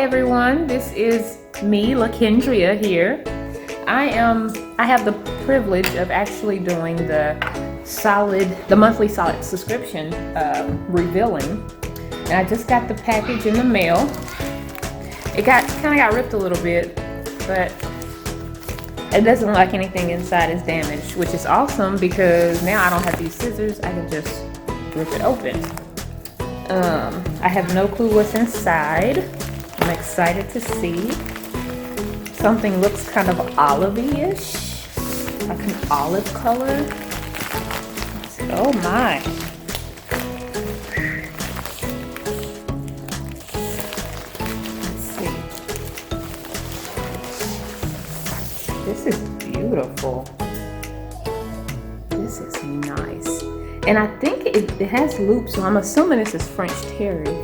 everyone, this is me, LaKendria here. I have the privilege of actually doing the monthly solid subscription revealing, and I just got the package in the mail. It kind of got ripped a little bit, but it doesn't look like anything inside is damaged, which is awesome because now I don't have these scissors. I can just rip it open. I have no clue what's inside. I'm excited to see. Something looks kind of olivey-ish, like an olive color. Oh my. Let's see. This is beautiful. This is nice. And I think it has loops, so I'm assuming this is French terry.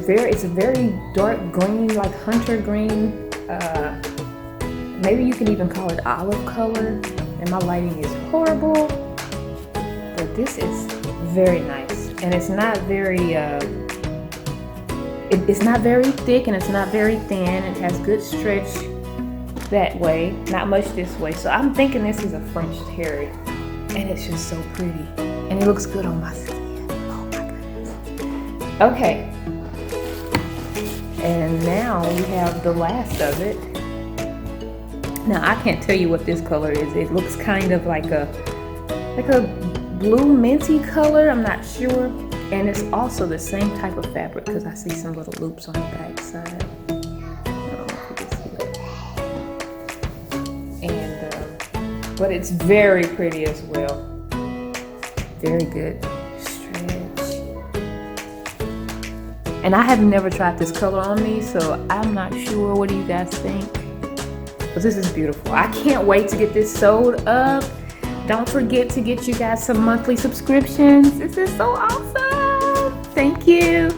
But it's a very dark green, like hunter green. Maybe you can even call it olive color. And my lighting is horrible. But this is very nice, and it's not very it's not very thick, and it's not very thin. It has good stretch that way, not much this way. So I'm thinking this is a French terry, and it's just so pretty, and it looks good on my skin. Oh my goodness. Okay. And now we have the last of it. Now I can't tell you what this color is. It looks kind of like a blue minty color. I'm not sure. And it's also the same type of fabric because I see some little loops on the back side. I don't know if you can see that. And but it's very pretty as well. Very good. And I have never tried this color on me, so I'm not sure. What do you guys think? But this is beautiful. I can't wait to get this sold up. Don't forget to get you guys some monthly subscriptions. This is so awesome. Thank you.